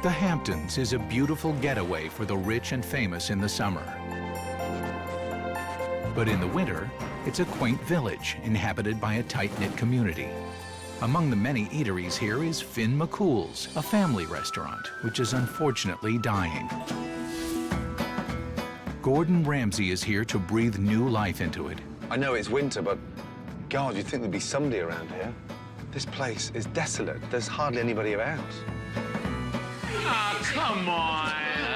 The Hamptons is a beautiful getaway for the rich and famous in the summer. But in the winter, it's a quaint village inhabited by a tight-knit community. Among the many eateries here is Finn McCool's, a family restaurant, which is unfortunately dying. Gordon Ramsay is here to breathe new life into it. I know it's winter, but God, you'd think there'd be somebody around here. This place is desolate. There's hardly anybody about. Oh, come on.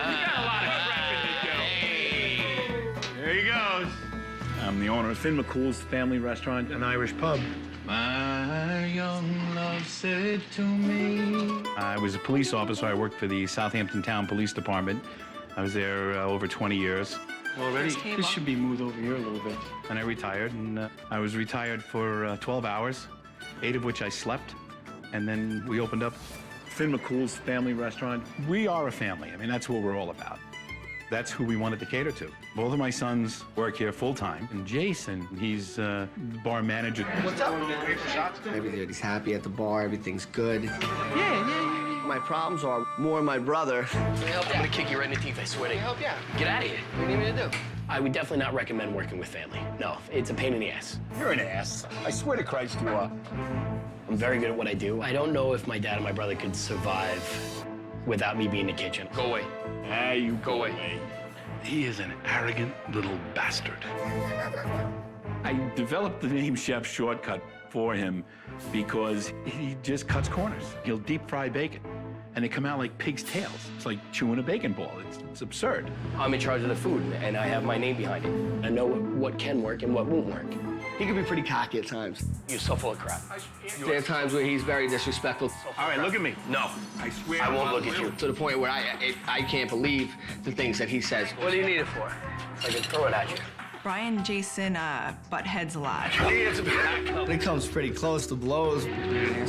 We got a lot of crap in the dough. There he goes. I'm the owner of Finn McCool's Family Restaurant and Irish Pub. My young love said to me. I was a police officer. I worked for the Southampton Town Police Department. I was there over 20 years. Already? This should be moved over here a little bit. And I retired, and I was retired for 12 hours, 8 of which I slept. And then we opened up Finn McCool's Family Restaurant. We are a family. I mean, that's what we're all about. That's who we wanted to cater to. Both of my sons work here full-time. And Jason, he's the bar manager. What's up? Everybody's happy at the bar. Everything's good. Yeah. My problems are more my brother. I'm gonna kick you right in the teeth, I swear to you. Help, yeah. Get out of here. What do you need me to do? I would definitely not recommend working with family. No, it's a pain in the ass. You're an ass. I swear to Christ you are. I'm very good at what I do. I don't know if my dad and my brother could survive without me being in the kitchen. Go away. Ah, you go away. He is an arrogant little bastard. I developed the name Chef Shortcut for him because he just cuts corners. He'll deep fry bacon, and they come out like pig's tails. It's like chewing a bacon ball. It's absurd. I'm in charge of the food, and I have my name behind it. I know what can work and what won't work. He can be pretty cocky at times. You're so full of crap. There are times where he's very disrespectful. All right, look at me. No. I swear I won't look at you. To the point where I can't believe the things that he says. What do you need it for? I can throw it at you. Brian and Jason butt heads a lot. It comes pretty close to blows.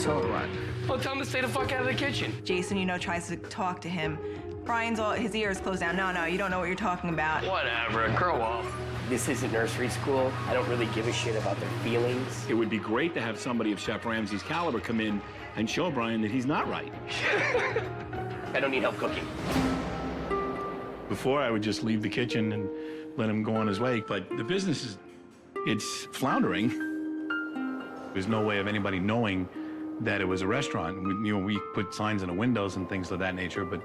So what? Well, tell him to stay the fuck out of the kitchen. Jason, tries to talk to him. Brian's his ears closed down. No, you don't know what you're talking about. Whatever, grow up. This isn't nursery school. I don't really give a shit about their feelings. It would be great to have somebody of Chef Ramsay's caliber come in and show Brian that he's not right. I don't need help cooking. Before, I would just leave the kitchen and let him go on his way, but the business it's floundering. There's no way of anybody knowing that it was a restaurant. We put signs in the windows and things of that nature, but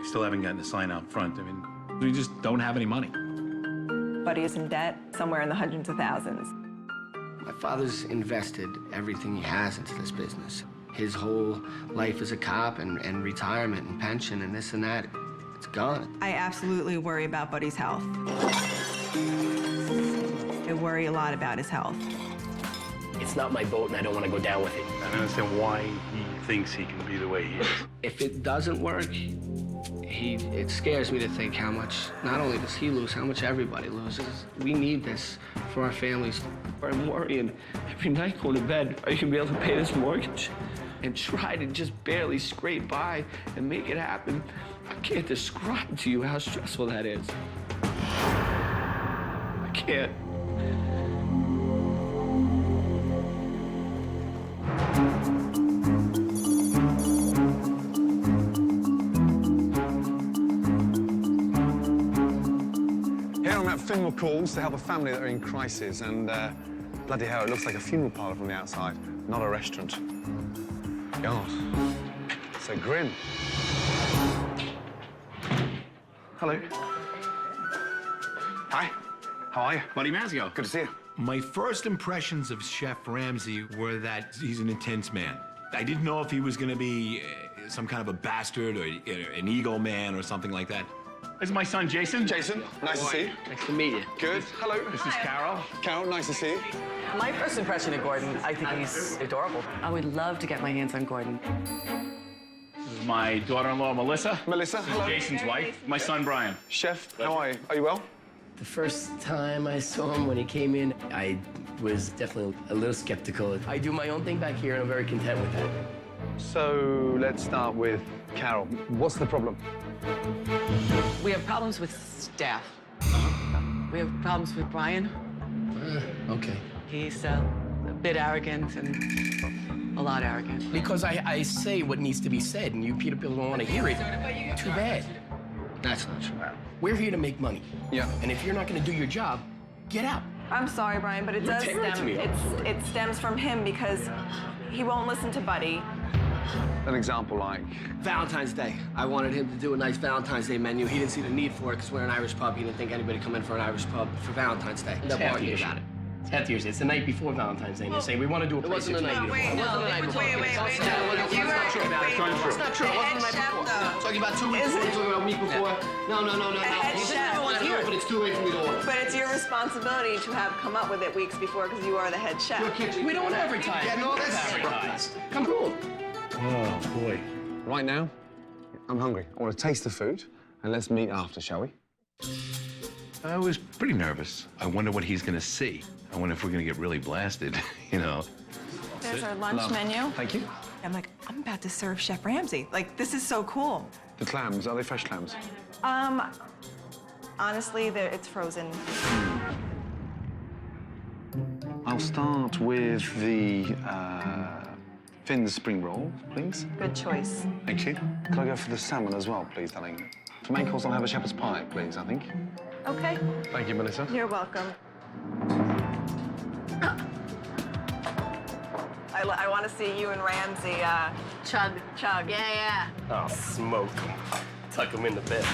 still haven't gotten a sign out front. I mean, we just don't have any money. Buddy is in debt, somewhere in the hundreds of thousands. My father's invested everything he has into this business. His whole life as a cop and retirement and pension and this and that, it's gone. I absolutely worry about Buddy's health. I worry a lot about his health. It's not my boat, and I don't want to go down with it. I don't understand why he thinks he can be the way he is. If it doesn't work, it scares me to think how much, not only does he lose, how much everybody loses. We need this for our families. I'm worrying every night going to bed, are you gonna be able to pay this mortgage? And try to just barely scrape by and make it happen. I can't describe to you how stressful that is. I can't. Here I'm at Finn McCool's to help a family that are in crisis, and bloody hell, it looks like a funeral parlour from the outside, not a restaurant. God, it's a grin. Hello. Hi. How are you? Buddy Mazio. Good to see you. My first impressions of Chef Ramsay were that he's an intense man. I didn't know if he was going to be some kind of a bastard or an ego man or something like that. This is my son, Jason. Jason, nice to see you. Nice to meet you. Good. Hello. This is Carol. Carol, nice to see you. My first impression of Gordon, I think he's adorable. I would love to get my hands on Gordon. This is my daughter-in-law, Melissa. Melissa, hello. Jason's wife. My son, Brian. Chef, how are you? Are you well? The first time I saw him when he came in, I was definitely a little skeptical. I do my own thing back here, and I'm very content with that. So let's start with Carol. What's the problem? We have problems with staff. We have problems with Brian. Okay. He's a bit arrogant and A lot arrogant. Because I say what needs to be said, and you people don't want to hear it. Too bad. That's not true. We're here to make money. Yeah. And if you're not going to do your job, get out. I'm sorry, Brian, but it You're does terrible to stem. me. It stems from him because he won't listen to Buddy. An example like, Valentine's Day. I wanted him to do a nice Valentine's Day menu. He didn't see the need for it because we're an Irish pub. He didn't think anybody come in for an Irish pub for Valentine's Day. It's half the argued issue. about it. It's half the issue. It's the night before Valentine's Day, and they say, we want to do a It place wasn't the that's night made before. beautiful. It wasn't the night before. Wait. It's not true about it. It's not true. It's not true. It wasn't the night before. Talking about 2 weeks before. Talking about a week before. No. head He said chef. everyone's here, but it's too late for me to order. But it's your responsibility to have come up with it weeks before because you are the head chef. Your kitchen. We don't advertise. Yeah, no, We don't that's advertise. Come on. Oh, boy. right now, I'm hungry. I want to taste the food, and let's meet after, shall we? I was pretty nervous. I wonder what he's gonna see. I wonder if we're gonna get really blasted, you know. There's our lunch menu. Thank you. I'm like, I'm about to serve Chef Ramsay. Like, this is so cool. The clams, are they fresh clams? Honestly, it's frozen. I'll start with the Finn spring roll, please. Good choice. Thank you. Could I go for the salmon as well, please, darling? For main course, I'll have a shepherd's pie, please, I think. Okay. Thank you, Melissa. You're welcome. I want to see you and Ramsay chug. Yeah. Oh, smoke him. Tuck him in the bed.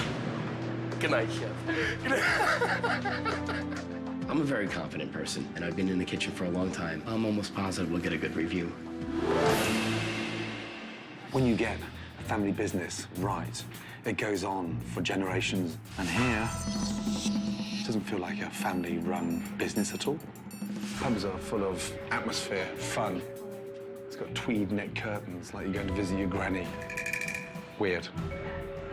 Good night, Chef. I'm a very confident person, and I've been in the kitchen for a long time. I'm almost positive we'll get a good review. When you get a family business right, it goes on for generations. And here, it doesn't feel like a family-run business at all. Pubs are full of atmosphere, fun. It's got tweed neck curtains, like you're going to visit your granny. Weird.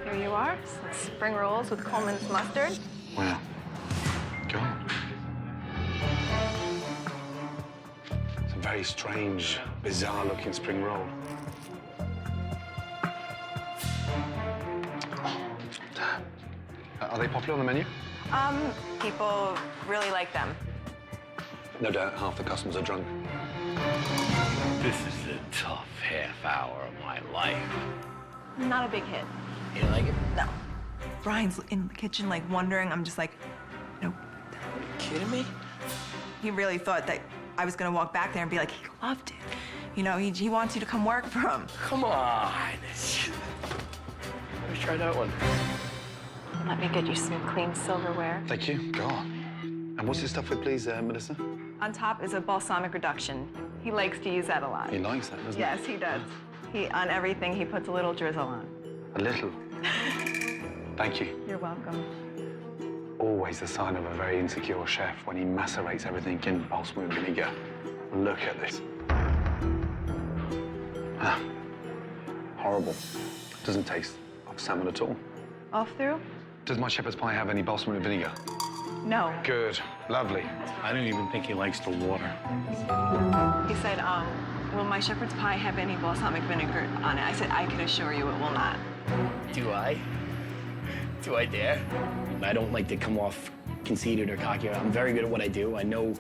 Here you are. Spring rolls with Coleman's mustard. Wow. God. It's a very strange, bizarre-looking spring roll. Are they popular on the menu? People really like them. No doubt half the customers are drunk. This is the tough half hour of my life. Not a big hit. You like it? No. Brian's in the kitchen, like, wondering. I'm just like, nope. Kidding me? He really thought that I was gonna walk back there and be like, he loved it. You know, he wants you to come work for him. Come on. Let's try that one. Let me get you some clean silverware. Thank you. God. And what's this stuff with, please, Melissa? On top is a balsamic reduction. He likes to use that a lot. He likes that, doesn't Yes, he does. On everything, he puts a little drizzle on. he? A little. Thank you. You're welcome. Always the sign of a very insecure chef when he macerates everything in balsamic vinegar. Look at this. Ah. Horrible. Doesn't taste of salmon at all. Off through? Does my shepherd's pie have any balsamic vinegar? No. Good. Lovely. I don't even think he likes the water. He said, will my shepherd's pie have any balsamic vinegar on it? I said, I can assure you it will not. Do I? Do I dare? I don't like to come off conceited or cocky. I'm very good at what I do. I know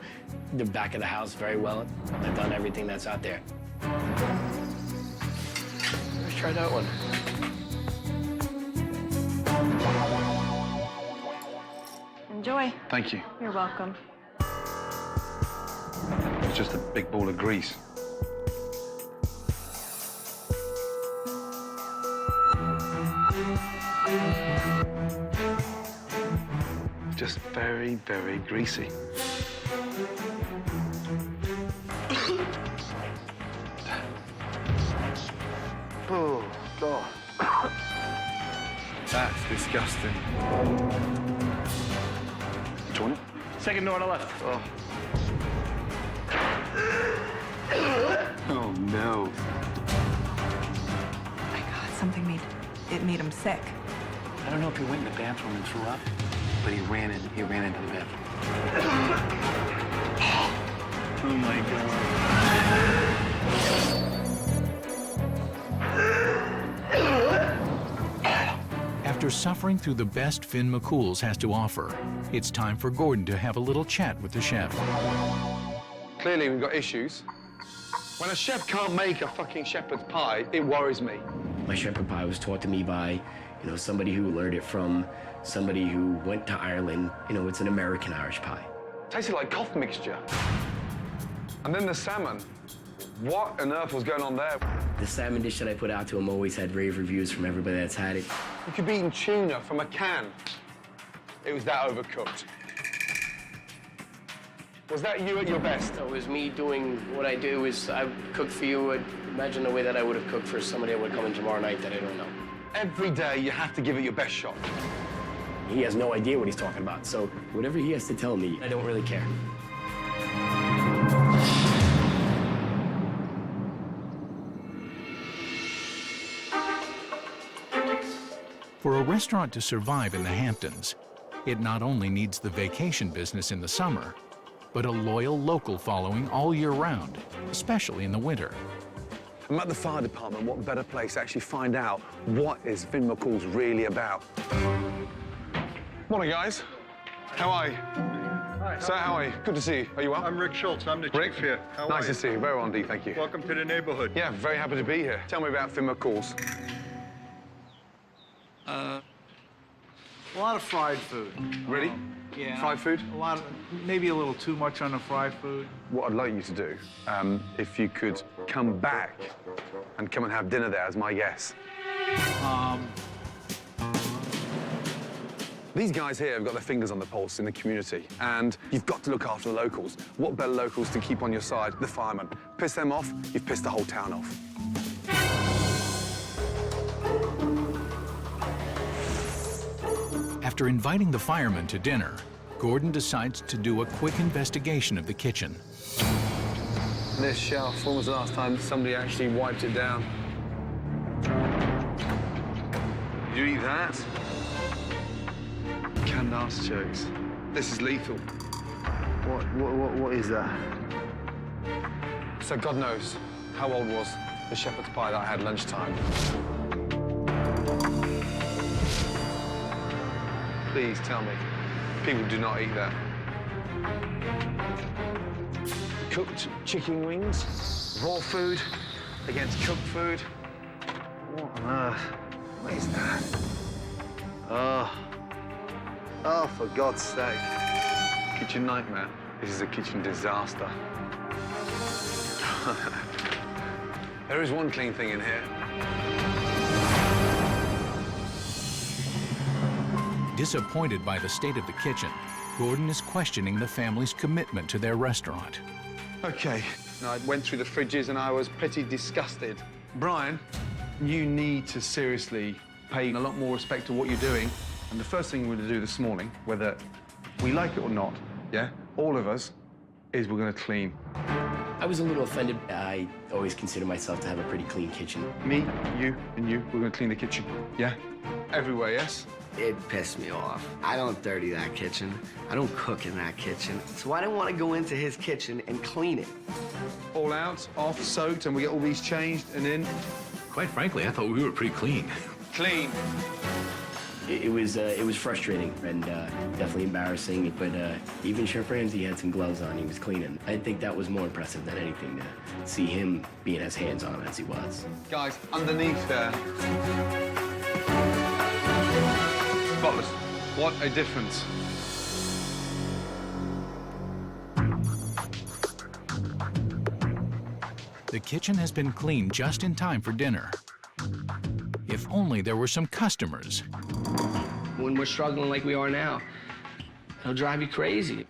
the back of the house very well. I've done everything that's out there. Let's try that one. Enjoy. Thank you. You're welcome. It's just a big ball of grease. Just very, very greasy. Oh, God. That's disgusting. Do you want it? Second door on the left. Oh. Oh, no. Oh my God, something made him sick. I don't know if he went in the bathroom and threw up, but he ran into the bathroom. Oh, my God. After suffering through the best Finn McCool's has to offer, it's time for Gordon to have a little chat with the chef. Clearly, we've got issues. When a chef can't make a fucking shepherd's pie, it worries me. My shepherd pie was taught to me by, somebody who learned it from somebody who went to Ireland. It's an American Irish pie. Tasted like cough mixture. And then the salmon. What on earth was going on there? The salmon dish that I put out to him always had rave reviews from everybody that's had it. You could be eating tuna from a can. It was that overcooked. Was that you at your best? It was me doing what I do. I cook for you. Imagine the way that I would have cooked for somebody that would come in tomorrow night that I don't know. Every day you have to give it your best shot. He has no idea what he's talking about, so whatever he has to tell me, I don't really care. For a restaurant to survive in the Hamptons, it not only needs the vacation business in the summer, but a loyal local following all year round, especially in the winter. I'm at the fire department. What better place to actually find out what is Finn McCool's really about? Morning, guys. How are you? Hi. Sir, how are you? Good to see you. Are you well? I'm Rick Schultz. I'm the chief here. How are Nice you? to see you. Very well indeed, thank you. Welcome to the neighborhood. Yeah, very happy to be here. Tell me about Finn McCool's. A lot of fried food. Really? Yeah. Fried food? Maybe a little too much on the fried food. What I'd like you to do, if you could come back and come and have dinner there as my guest. These guys here have got their fingers on the pulse in the community, and you've got to look after the locals. What better locals to keep on your side? The firemen. Piss them off, you've pissed the whole town off. After inviting the firemen to dinner, Gordon decides to do a quick investigation of the kitchen. This shelf, when was the last time somebody actually wiped it down? Did you eat that? Canned artichokes. This is lethal. What is that? So God knows how old was the shepherd's pie that I had lunchtime. Please tell me, people do not eat that. Cooked chicken wings, raw food against cooked food. What on earth? What is that? Oh, for God's sake. Kitchen nightmare. This is a kitchen disaster. There is one clean thing in here. Disappointed by the state of the kitchen, Gordon is questioning the family's commitment to their restaurant. Okay. Now, I went through the fridges and I was pretty disgusted. Brian, you need to seriously pay a lot more respect to what you're doing. And the first thing we're going to do this morning, whether we like it or not, yeah, all of us, is we're going to clean. I was a little offended. I always consider myself to have a pretty clean kitchen. Me, you, and you, we're going to clean the kitchen, yeah? Everywhere, yes? It pissed me off. I don't dirty that kitchen. I don't cook in that kitchen. So I didn't want to go into his kitchen and clean it. All out, off, soaked, and we get all these changed and in. Quite frankly, I thought we were pretty clean. Clean. It was frustrating and definitely embarrassing, but even Chef Ramsay had some gloves on. He was cleaning. I think that was more impressive than anything, to see him being as hands-on as he was. Guys, underneath there. Spotless. What a difference. The kitchen has been cleaned just in time for dinner. If only there were some customers. When we're struggling like we are now, it'll drive you crazy.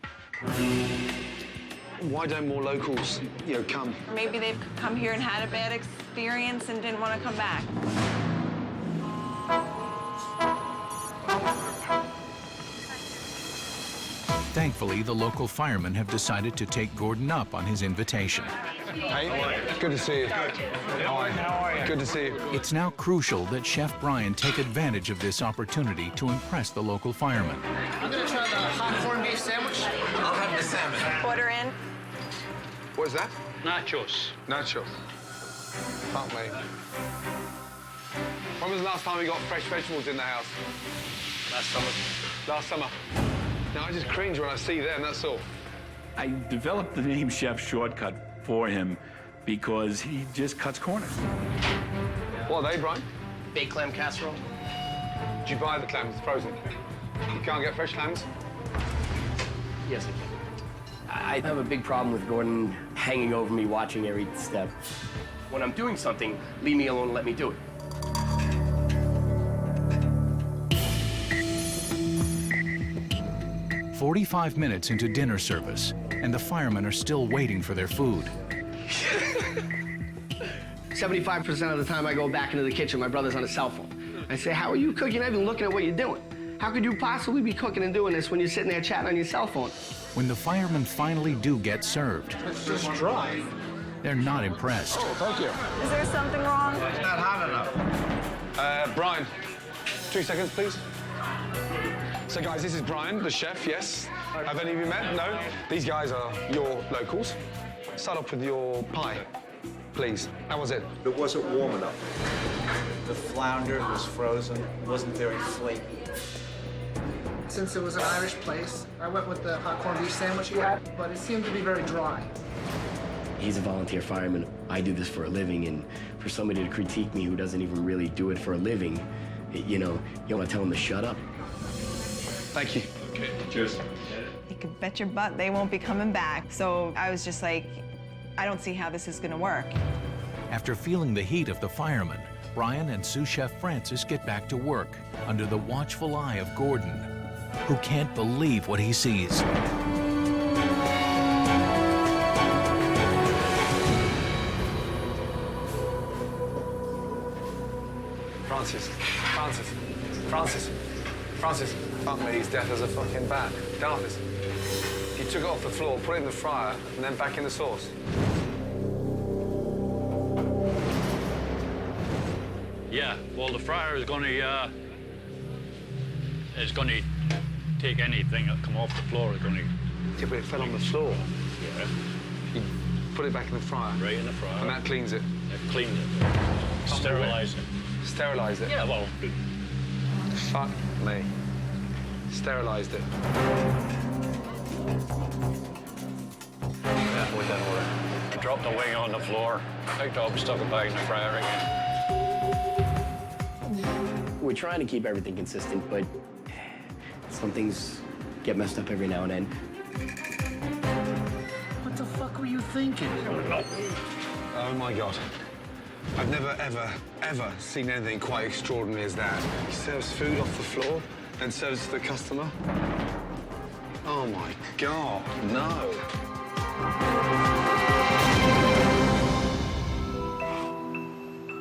Why don't more locals, come? Maybe they've come here and had a bad experience and didn't want to come back. Thankfully, the local firemen have decided to take Gordon up on his invitation. Hey, good to see you. How are you? Good to see you. It's now crucial that Chef Brian take advantage of this opportunity to impress the local firemen. I'm gonna try the hot corned beef sandwich. I'll have the salmon. Order in. What is that? Nachos. Nachos. Can't wait. When was the last time we got fresh vegetables in the house? Last summer. Last summer. Now, I just cringe when I see them, that's all. I developed the name Chef Shortcut for him because he just cuts corners. What are they, Brian? Baked clam casserole. Did you buy the clams frozen? You can't get fresh clams? Yes, I can. I have a big problem with Gordon hanging over me, watching every step. When I'm doing something, leave me alone and let me do it. "45 minutes into dinner service, and the firemen are still waiting for their food. 75% of the time I go back into the kitchen, my brother's on his cell phone. I say, how are you cooking? You're not even looking at what you're doing. How could you possibly be cooking and doing this when you're sitting there chatting on your cell phone? When the firemen finally do get served, It's just dry. they're not impressed. Thank you. Is there something wrong? It's not hot enough. Brian, 2 seconds, please. So, guys, this is Brian, the chef, yes. Have any of you met? No? These guys are your locals. Start off with your pie, please. How was it? It wasn't warm enough. The flounder was frozen, wasn't very flaky. Since it was an Irish place, I went with the hot corned beef sandwich you had, but it seemed to be very dry. He's a volunteer fireman. I do this for a living, and for somebody to critique me who doesn't even really do it for a living, you know, you want to tell him to shut up. Thank you. Okay, cheers. You could bet your butt they won't be coming back. So I was just like, I don't see how this is gonna work. After feeling the heat of the firemen, Brian and sous chef Francis get back to work under the watchful eye of Gordon, who can't believe what he sees. Francis. Fuck me, he's deaf as a fucking bat. Darthis. You took it off the floor, put it in the fryer, and then back in the sauce. Yeah, well, the fryer is going to take anything that come off the floor. It's going to. Yeah, but it fell on the floor. Yeah. You put it back in the fryer. Right in the fryer. And that cleans it. It cleaned it. Sterilized it. Sterilized it? Yeah, well. Fuck me. Sterilized it. Yeah, with that order. I dropped the wing on the floor, picked up, stuck it back in the fryer again. We're trying to keep everything consistent, but some things get messed up every now and then. What the fuck were you thinking? Oh my God. I've never, ever seen anything quite extraordinary as that. He serves food off the floor, then serves it to the customer. Oh my God, no.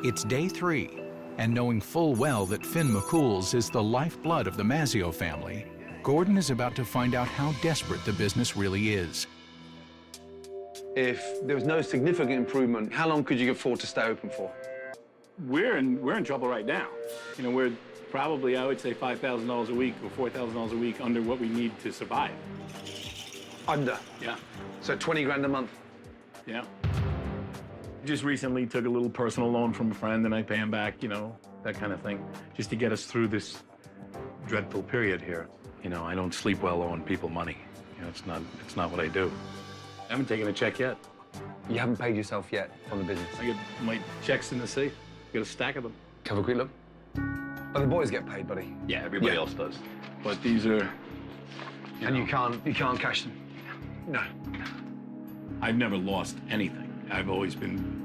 It's day 3, and knowing full well that Finn McCool's is the lifeblood of the Mazzio family, Gordon is about to find out how desperate the business really is. If there was no significant improvement, how long could you afford to stay open for? We're in trouble right now. You know, we're probably, I would say, $5,000 a week or $4,000 a week under what we need to survive. Under? Yeah. So 20 grand a month? Yeah. Just recently took a little personal loan from a friend and I pay him back, you know, that kind of thing, just to get us through this dreadful period here. You know, I don't sleep well owing people money. You know, it's not what I do. I haven't taken a check yet. You haven't paid yourself yet on the business? I get my checks in the safe. Got a stack of them. Have a quick look. Oh, the boys get paid, buddy. Yeah, everybody else does. But these are... And you can't cash them? No. I've never lost anything. I've always been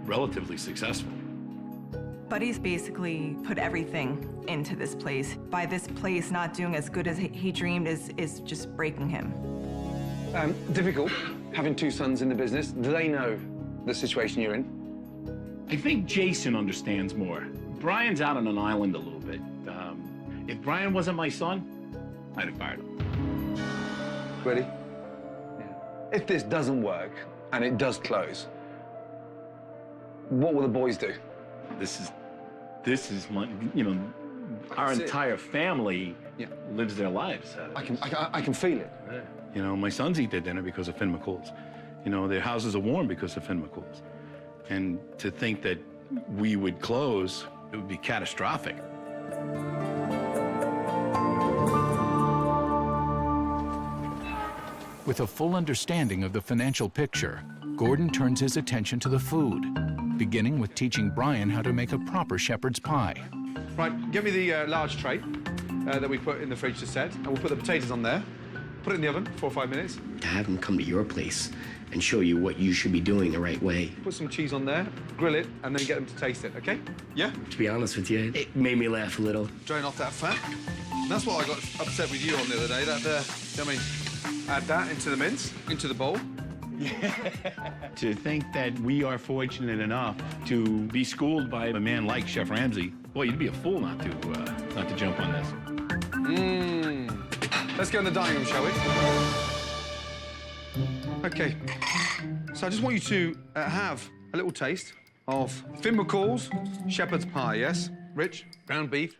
relatively successful. Buddy's basically put everything into this place. By this place not doing as good as he dreamed is just breaking him. Difficult, having 2 sons in the business. Do they know the situation you're in? I think Jason understands more. Brian's out on an island a little bit. If Brian wasn't my son, I'd have fired him. Ready? Yeah. If this doesn't work, and it does close, what will the boys do? This is my, you know, our entire family lives their lives. I can feel it. Yeah. You know, my sons eat their dinner because of Finn McCool's. You know, their houses are warm because of Finn McCool's. And to think that we would close, it would be catastrophic. With a full understanding of the financial picture, Gordon turns his attention to the food, beginning with teaching Brian how to make a proper shepherd's pie. Right, get me the large tray that we put in the fridge to set, and we'll put the potatoes on there. Put it in the oven, 4 or 5 minutes. To have him come to your place and show you what you should be doing the right way. Put some cheese on there, grill it, and then get them to taste it, okay? Yeah? To be honest with you, it made me laugh a little. Drain off that fat. That's what I got upset with you on the other day. Add that into the mince, into the bowl. To think that we are fortunate enough to be schooled by a man like Chef Ramsay, well, you'd be a fool not to jump on this. Let's go in the dining room, shall we? Okay. So I just want you to have a little taste of Finn McCool's shepherd's pie, yes? Rich, ground beef.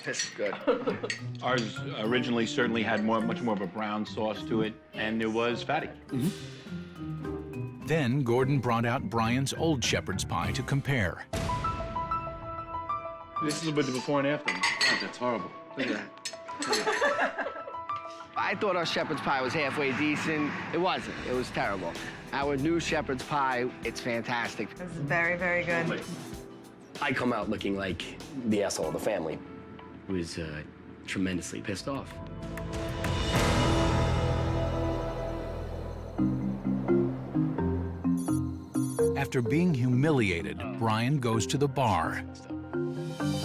This is good. Ours originally certainly had much more of a brown sauce to it, and it was fatty. Then Gordon brought out Brian's old shepherd's pie to compare. This is a bit of before and after. God, that's horrible. Look at that. I thought our shepherd's pie was halfway decent. It wasn't. It was terrible. Our new shepherd's pie, it's fantastic. It's very, very good. I come out looking like the asshole of the family. Was tremendously pissed off. After being humiliated, Brian goes to the bar.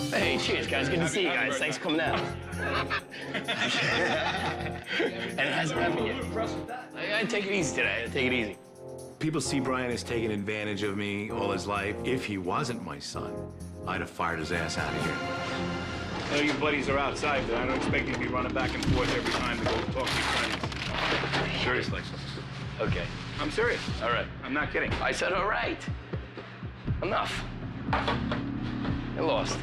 Hey, cheers, guys. Good to see you guys. Thanks for coming out. And it hasn't happened yet. I take it easy today. I take it easy. People see Brian as taking advantage of me all his life. If he wasn't my son, I'd have fired his ass out of here. I know your buddies are outside, but I don't expect you to be running back and forth every time to go talk to your friends. Seriously. Okay. I'm serious. All right. I'm not kidding. I said all right. Enough. I lost.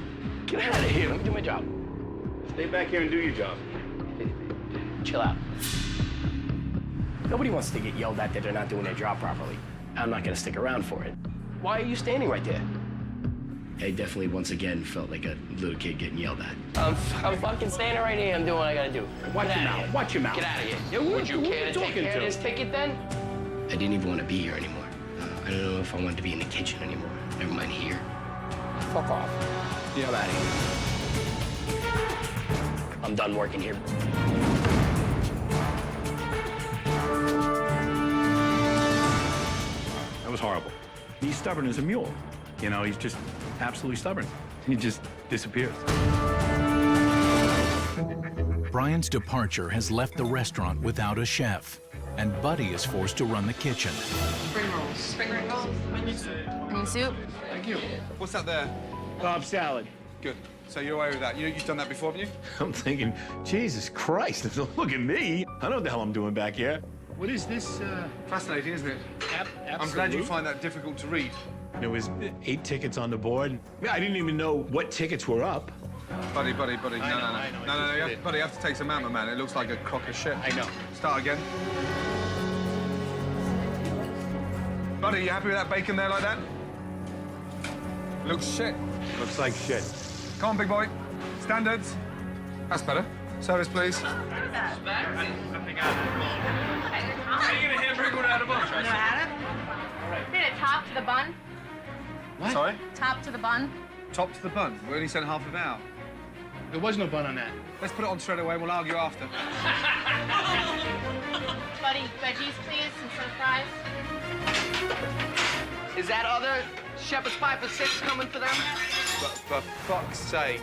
Get out of here. Let me do my job. Stay back here and do your job. Chill out. Nobody wants to get yelled at that they're not doing their job properly. I'm not gonna stick around for it. Why are you standing right there? I definitely, once again, felt like a little kid getting yelled at. I'm fucking standing right here. I'm doing what I gotta do. Watch your mouth. Watch your mouth. Get out of here. Would you care to take care of this ticket then? I didn't even want to be here anymore. I don't know if I wanted to be in the kitchen anymore. Never mind here. Fuck off. Yeah, I'm out of here. I'm done working here. That was horrible. He's stubborn as a mule. You know, he's just absolutely stubborn. He just disappears. Brian's departure has left the restaurant without a chef, and Buddy is forced to run the kitchen. Spring rolls. Spring rolls. Onion soup. Thank you. What's that there? Cobb salad. Good. So you're away with that. You've done that before, haven't you? I'm thinking, Jesus Christ, look at me. I know what the hell I'm doing back here. What is this? Fascinating, isn't it? I'm glad you find that difficult to read. There was 8 tickets on the board. I didn't even know what tickets were up. Buddy. No. Buddy, you have to take some ammo, man. It looks like a crock of shit. I know. Start again. Buddy, you happy with that bacon there like that? Looks shit. Looks like shit. Come on, big boy. Standards. That's better. Service, please. You know how to? Get a top to the bun. What? Sorry? Top to the bun. Top to the bun. We only sent half of it out. There was no bun on that. Let's put it on straight away and we'll argue after. Buddy, veggies, please, and some fries. Is that other shepherd's pie for 6 coming for them? But for fuck's sake.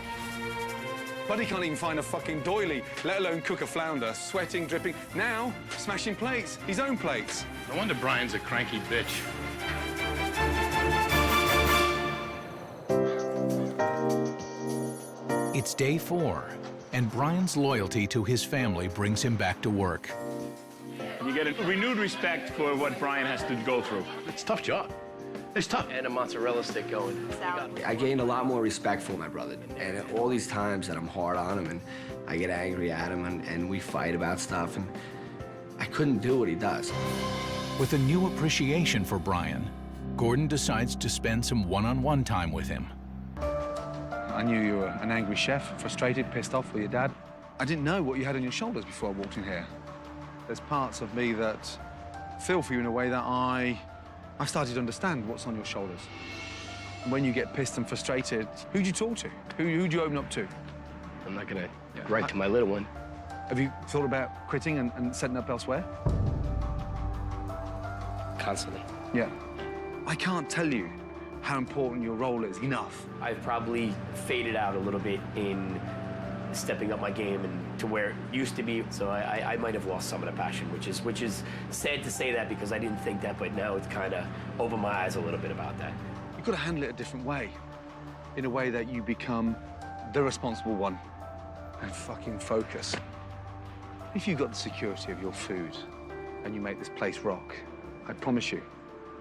Buddy can't even find a fucking doily, let alone cook a flounder, sweating, dripping. Now, smashing plates, his own plates. No wonder Brian's a cranky bitch. It's day 4, and Brian's loyalty to his family brings him back to work. You get a renewed respect for what Brian has to go through. It's a tough job. It's tough. And a mozzarella stick going. I gained a lot more respect for my brother. And all these times that I'm hard on him and I get angry at him and we fight about stuff, and I couldn't do what he does. With a new appreciation for Brian, Gordon decides to spend some one-on-one time with him. I knew you were an angry chef, frustrated, pissed off with your dad. I didn't know what you had on your shoulders before I walked in here. There's parts of me that feel for you in a way that I've started to understand what's on your shoulders. And when you get pissed and frustrated, who do you talk to? Who do you open up to? I'm not gonna write to my little one. Have you thought about quitting and setting up elsewhere? Constantly. Yeah. I can't tell you how important your role is enough. I've probably faded out a little bit in stepping up my game and to where it used to be. So I might have lost some of the passion, which is sad to say that because I didn't think that, but now it's kind of opened my eyes a little bit about that. You've got to handle it a different way, in a way that you become the responsible one and fucking focus. If you've got the security of your food and you make this place rock, I promise you,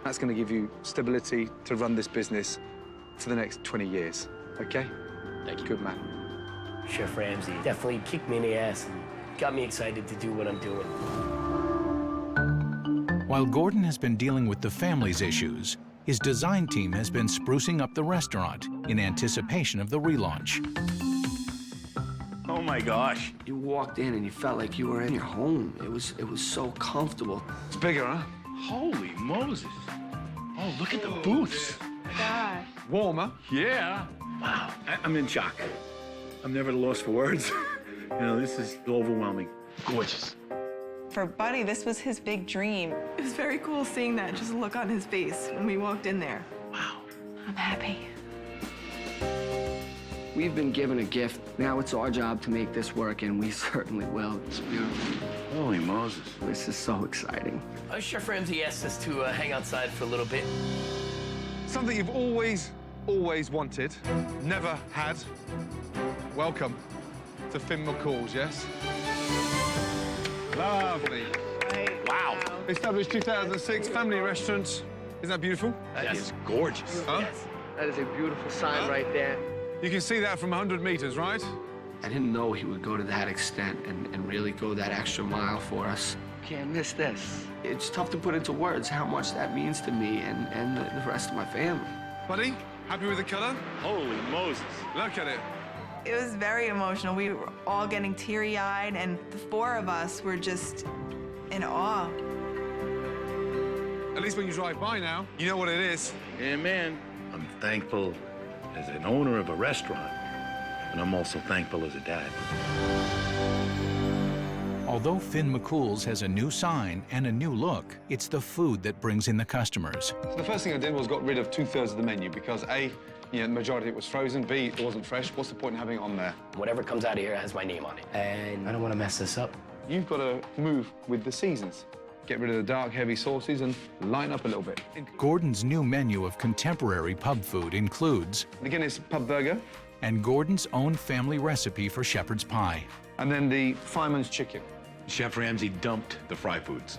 that's going to give you stability to run this business for the next 20 years, okay? Thank you. Good man. Chef Ramsay definitely kicked me in the ass and got me excited to do what I'm doing. While Gordon has been dealing with the family's issues, his design team has been sprucing up the restaurant in anticipation of the relaunch. Oh my gosh. You walked in and you felt like you were in your home. It was so comfortable. It's bigger, huh? Holy Moses. Oh, look at the booths. Gosh. Warmer. Yeah. Wow. I'm in shock. I'm never at a loss for words. You know, this is overwhelming. Gorgeous. For Buddy, this was his big dream. It was very cool seeing that just look on his face when we walked in there. Wow. I'm happy. We've been given a gift. Now it's our job to make this work, and we certainly will. It's beautiful. Holy Moses. This is so exciting. Chef Ramsay asked us to hang outside for a little bit. Something you've always wanted, never had. Welcome to Finn McCool's, yes? Lovely. Wow. Established 2006, family restaurant. Isn't that beautiful? That is gorgeous. Huh? Yes. That is a beautiful sign right there. You can see that from 100 meters, right? I didn't know he would go to that extent and really go that extra mile for us. Can't miss this. It's tough to put into words how much that means to me and the rest of my family. Buddy, happy with the color? Holy Moses. Look at it. It was very emotional. We were all getting teary-eyed, and the four of us were just in awe. At least when you drive by now, you know what it is. Yeah, man. I'm thankful as an owner of a restaurant, and I'm also thankful as a dad. Although Finn McCool's has a new sign and a new look, it's the food that brings in the customers. So the first thing I did was got rid of 2/3 of the menu because A, the majority of it was frozen, B, it wasn't fresh. What's the point in having it on there? Whatever comes out of here has my name on it. And I don't want to mess this up. You've got to move with the seasons. Get rid of the dark, heavy sauces and lighten up a little bit. Gordon's new menu of contemporary pub food includes The Guinness pub burger. and Gordon's own family recipe for shepherd's pie. And then the fireman's chicken. Chef Ramsay dumped the fry foods.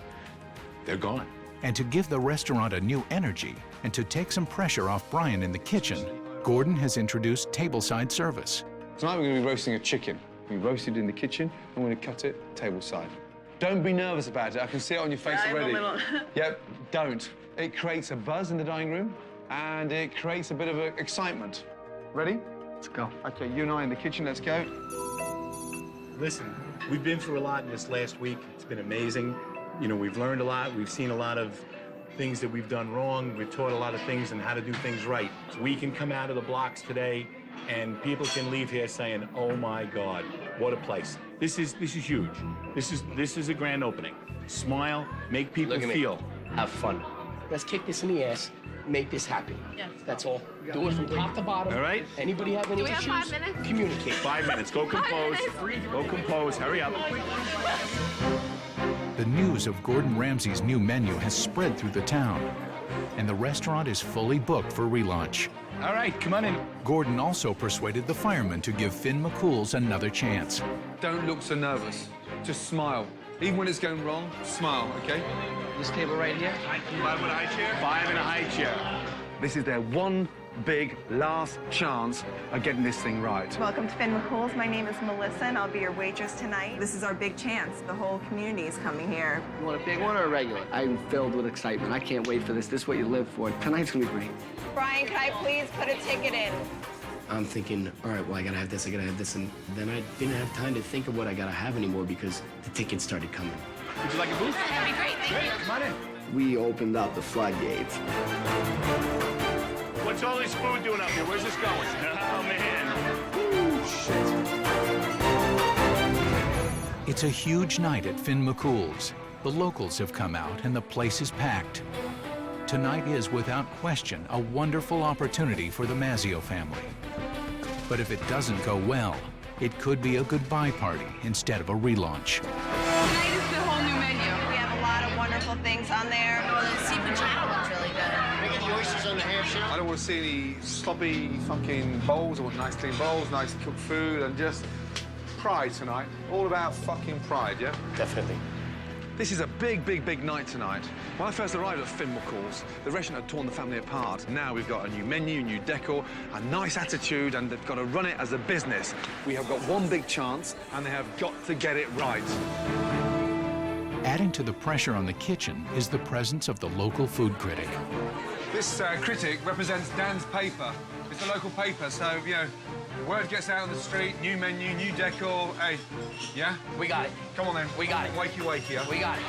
They're gone. And to give the restaurant a new energy and to take some pressure off Brian in the kitchen, Gordon has introduced tableside service. Tonight we're going to be roasting a chicken. We roasted in the kitchen, and we're going to cut it tableside. Don't be nervous about it. I can see it on your face already. Yep, don't. It creates a buzz in the dining room, and it creates a bit of excitement. Ready? Let's go. Okay, you and I in the kitchen, let's go. Listen, we've been through a lot in this last week. It's been amazing. You know, we've learned a lot. We've seen a lot of things that we've done wrong. We've taught a lot of things and how to do things right. So we can come out of the blocks today and people can leave here saying, oh my God, what a place. This is huge. This is a grand opening. Smile, make people feel. Have fun. Let's kick this in the ass. Make this happen. Yes. That's all. Do it from top to bottom. All right? Anybody have any Do we have issues? 5 minutes? Communicate. 5 minutes. Go compose. Go compose. Hurry up. The news of Gordon Ramsay's new menu has spread through the town, and the restaurant is fully booked for relaunch. All right, come on in. Gordon also persuaded the firemen to give Finn McCool's another chance. Don't look so nervous. Just smile. Even when it's going wrong, smile, okay? This table right here? 5 in a high chair? 5 in a high chair. This is their one big last chance of getting this thing right. Welcome to Finn McCool's. My name is Melissa, and I'll be your waitress tonight. This is our big chance. The whole community is coming here. You want a big one or a regular? I'm filled with excitement. I can't wait for this. This is what you live for. Tonight's gonna be great. Brian, can I please put a ticket in? I'm thinking, all right, well, I gotta have this, and then I didn't have time to think of what I gotta have anymore because the tickets started coming. Would you like a booth? That'd be great, thank you. Come on in. We opened up the floodgates. What's all this food doing up here? Where's this going? Oh, man. Ooh, shit. It's a huge night at Finn McCool's. The locals have come out and the place is packed. Tonight is, without question, a wonderful opportunity for the Mazzio family. But if it doesn't go well, it could be a goodbye party instead of a relaunch. Tonight is the whole new menu. We have a lot of wonderful things on there. Well, the seafood chowder looks really good. We get the oysters on the ham shell. I don't want to see any sloppy fucking bowls. I want nice clean bowls, nice cooked food, and just pride tonight. All about fucking pride, yeah? Definitely. This is a big, big, big night tonight. When I first arrived at Finn McCool's, the restaurant had torn the family apart. Now we've got a new menu, new decor, a nice attitude, and they've got to run it as a business. We have got one big chance, and they have got to get it right. Adding to the pressure on the kitchen is the presence of the local food critic. This critic represents Dan's paper. It's a local paper, so, you know, word gets out on the street, new menu, new decor. Hey, yeah? We got it. Come on, then. We got it. Wakey, wakey, huh? We got it.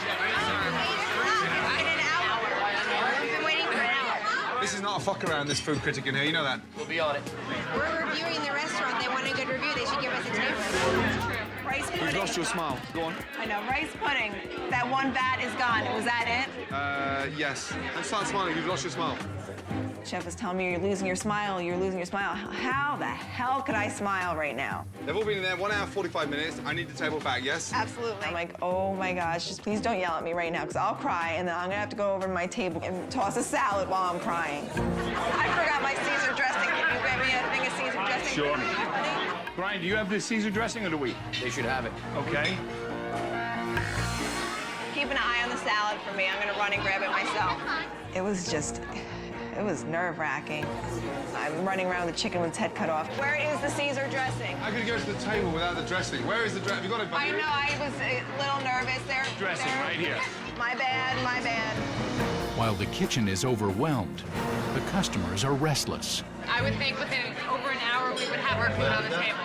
We've been waiting for an hour. This is not a fuck around, this food critic in here, you know that? We'll be on it. We're reviewing the restaurant. They want a good review. They should give us a tip. Rice pudding. You've lost your smile. Go on. I know, rice pudding. That one vat is gone. Was that it? Yes. And start smiling. You've lost your smile. Chef is telling me you're losing your smile. You're losing your smile. How the hell could I smile right now? They've all been in there 1 hour, 45 minutes. I need the table back, yes? Absolutely. I'm like, oh my gosh, just please don't yell at me right now, because I'll cry, and then I'm gonna have to go over to my table and toss a salad while I'm crying. I forgot my Caesar dressing. Can you grab me a thing of Caesar dressing? Sure. Honey? Brian, do you have the Caesar dressing or do we? They should have it. Okay. Keep an eye on the salad for me. I'm gonna run and grab it myself. It was nerve-wracking. I'm running around with the chicken with its head cut off. Where is the Caesar dressing? How could you go to the table without the dressing? Where is the dressing? Have you got it, buddy? I know, I was a little nervous there. Dressing right here. My bad, my bad. While the kitchen is overwhelmed, the customers are restless. I would think within over an hour we would have our food on the table.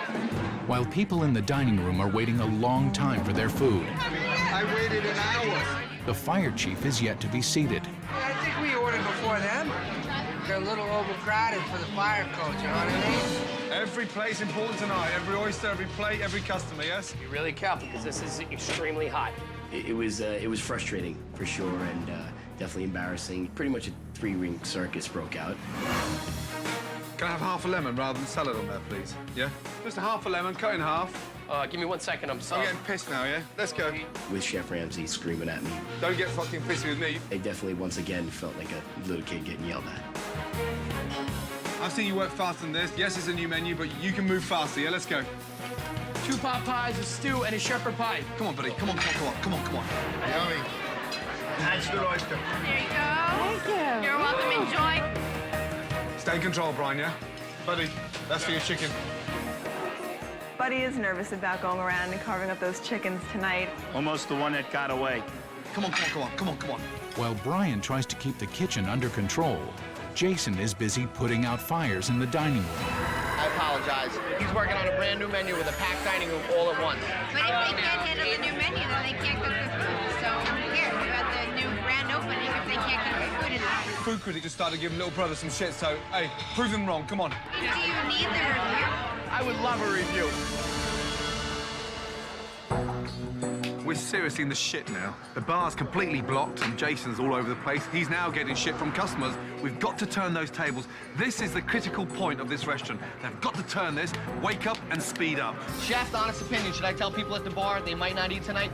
While people in the dining room are waiting a long time for their food, I waited an hour. the fire chief is yet to be seated. I think we ordered before them. They're a little overcrowded for the fire coach, you know what I mean? Every plate's important tonight. Every oyster, every plate, every customer, yes? Be really careful because this is extremely hot. It was frustrating, for sure, and definitely embarrassing. Pretty much a 3-ring circus broke out. Can I have half a lemon rather than salad on there, please? Yeah? Just a half a lemon, cut in half. Give me 1 second, I'm I'm sorry. getting pissed now, yeah? Let's go. With Chef Ramsay screaming at me. Don't get fucking pissy with me. I definitely, once again, felt like a little kid getting yelled at. I've seen you work faster than this. Yes, it's a new menu, but you can move faster, yeah? Let's go. 2 pot pies, a stew, and a shepherd pie. Come on, buddy. Come on, come on, come on, come on, come on. Yummy. That's good oyster. There you go. Thank you. You're welcome. Enjoy. Stay in control, Brian, yeah? Buddy, that's for your chicken. Buddy is nervous about going around and carving up those chickens tonight. Almost the one that got away. Come on, come on, come on, come on, come on. While Brian tries to keep the kitchen under control, Jason is busy putting out fires in the dining room. I apologize. He's working on a brand new menu with a packed dining room all at once. But if they can't handle the new menu, then they can't cook the food. So here, you got the new grand opening if they can't cook the food in there. Food critic just started giving little brother some shit, so, hey, prove them wrong, come on. Do you need the review? I would love a review. We're seriously in the shit now. The bar's completely blocked and Jason's all over the place. He's now getting shit from customers. We've got to turn those tables. This is the critical point of this restaurant. They've got to turn this, wake up and speed up. Chef, honest opinion, should I tell people at the bar they might not eat tonight?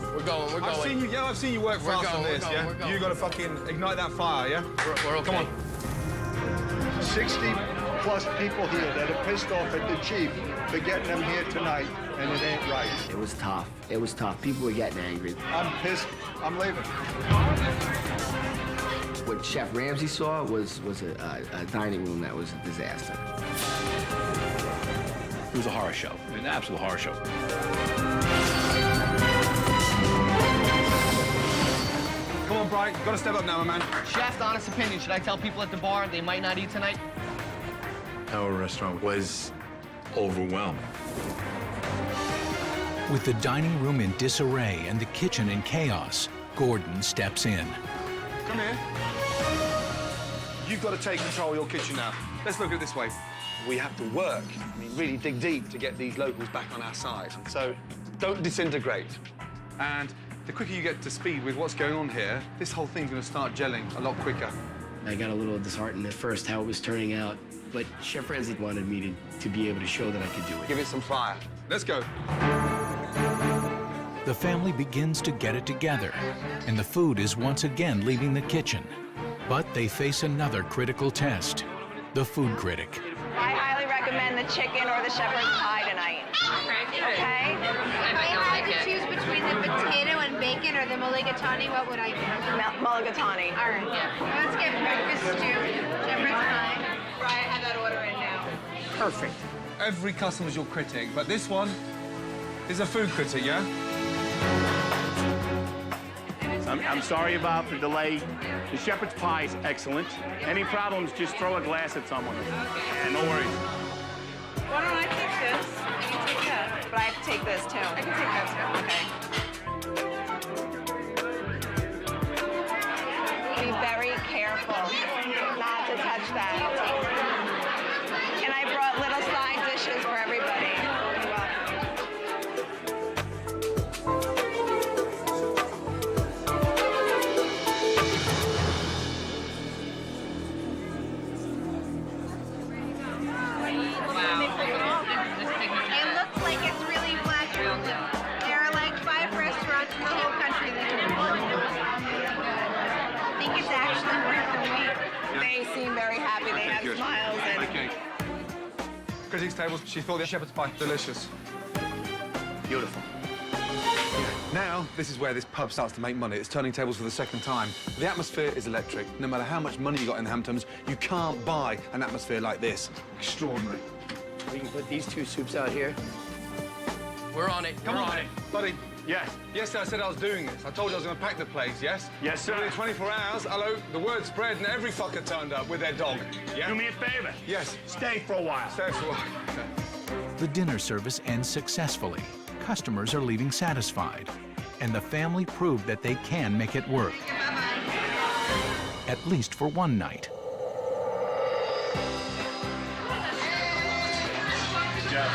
We're going, we're going. I've seen you work fast on this, yeah? You gotta fucking ignite that fire, yeah? We're okay. Come on. 60+ people here that are pissed off at the chief for getting them here tonight, and it ain't right. It was tough. It was tough. People were getting angry. I'm pissed. I'm leaving. What Chef Ramsay saw was a dining room that was a disaster. It was a horror show, an absolute horror show. Come on, Brian. You've got to step up now, my man. Chef, honest opinion, should I tell people at the bar they might not eat tonight? Our restaurant was overwhelmed. With the dining room in disarray and the kitchen in chaos, Gordon steps in. Come here. You've got to take control of your kitchen now. Let's look at it this way. We have to work, I mean, really dig deep to get these locals back on our side. So don't disintegrate. And the quicker you get to speed with what's going on here, this whole thing's going to start gelling a lot quicker. I got a little disheartened at first how it was turning out, but Chef Ramsay wanted me to be able to show that I could do it. Give it some fire. Let's go. The family begins to get it together, and the food is once again leaving the kitchen. But they face another critical test, the food critic. I highly recommend the chicken or the shepherd's pie tonight. Okay? If I had to choose between the potato and bacon or the mulligatawny, what would I do? Mulligatawny. All right. Let's get breakfast stew, shepherd's pie. Brian, have that order in now. Perfect. Every customer's your critic, but this one is a food critic, yeah? I'm sorry about the delay. The shepherd's pie is excellent. Any problems, just throw a glass at someone. And no worries. Why don't I take this? And you take that. But I have to take this, too. I can take that, too. Okay. Be very careful not to touch that. And I brought little side dishes for everybody. You're welcome. It looks like it's really black. There are like 5 restaurants in the whole country that are really good. I think it's actually worth the wait. They seem very happy. They have smiles. And Okay. Critics' tables, she thought the shepherd's pie delicious. Beautiful. Now, this is where this pub starts to make money. It's turning tables for the second time. The atmosphere is electric. No matter how much money you got in the Hamptons, you can't buy an atmosphere like this. Extraordinary. We can put these 2 soups out here. We're on it. Come on, buddy. Yes. Yesterday I said I was doing this. I told you I was going to pack the place, yes? Yes, sir. Within 24 hours, hello, the word spread and every fucker turned up with their dog. Yeah? Do me a favor. Yes. Stay for a while. Stay for a while. The dinner service ends successfully. Customers are leaving satisfied, and the family proved that they can make it work. At least for one night. Good job.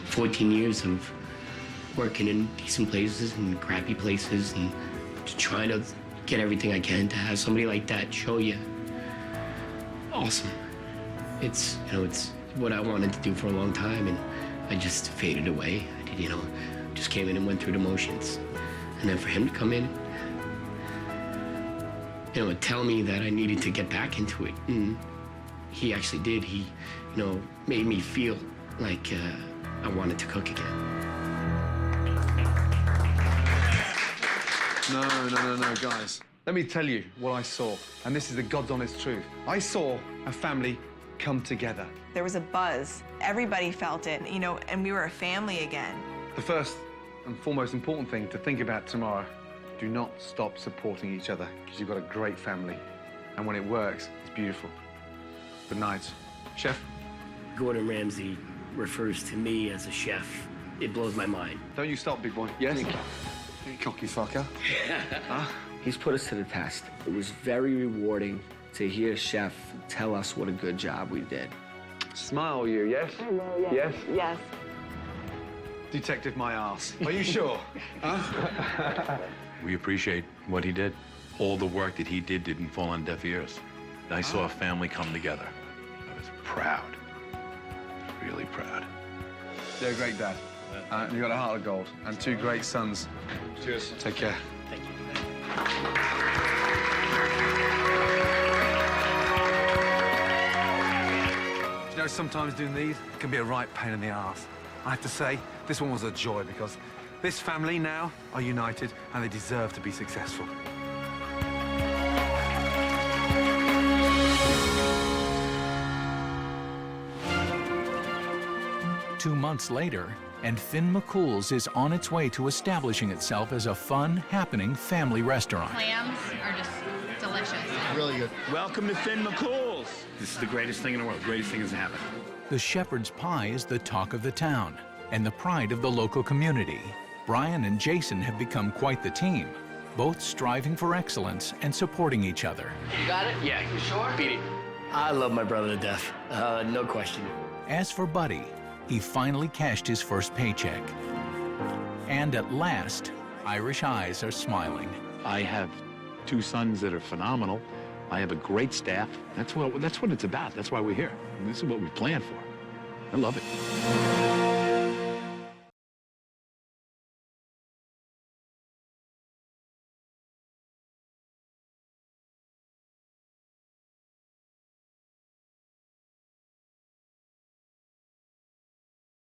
14 years of working in decent places and crappy places and just trying to get everything I can to have somebody like that show you. Awesome. It's, it's what I wanted to do for a long time, and I just faded away. I did, just came in and went through the motions. And then for him to come in, and tell me that I needed to get back into it, and he actually did. He, made me feel like I wanted to cook again. No, guys. Let me tell you what I saw, and this is the God's honest truth. I saw a family come together. there was a buzz. Everybody felt it, and we were a family again. The first and foremost important thing to think about tomorrow, do not stop supporting each other, because you've got a great family. And when it works, it's beautiful. Good night. Chef? Gordon Ramsay refers to me as a chef. It blows my mind. Don't you stop, big boy. Yes? You cocky fucker. Huh? He's put us to the test. It was very rewarding to hear Chef tell us what a good job we did. Smile, you, yes? Yes? Yes. Detective my ass. Are you sure? Huh? We appreciate what he did. All the work that he did didn't fall on deaf ears. I saw a family come together. I was proud. Really proud. You're a great dad. And you got a heart of gold. And two great sons. Cheers. Take care. Thank you. Sometimes doing these can be a right pain in the arse. I have to say, this one was a joy because this family now are united and they deserve to be successful. Two months later, and Finn McCool's is on its way to establishing itself as a fun, happening family restaurant. Clams are just delicious. Really good. Welcome to Finn McCool's. This is the greatest thing in the world. Greatest thing has happened. The shepherd's pie is the talk of the town, and the pride of the local community. Brian and Jason have become quite the team, both striving for excellence and supporting each other. You got it? Yeah. You sure? Beat it. I love my brother to death. No question. As for Buddy, he finally cashed his first paycheck. And at last, Irish eyes are smiling. I have 2 sons that are phenomenal. I have a great staff. That's what it's about. That's why we're here. This is what we planned for. I love it.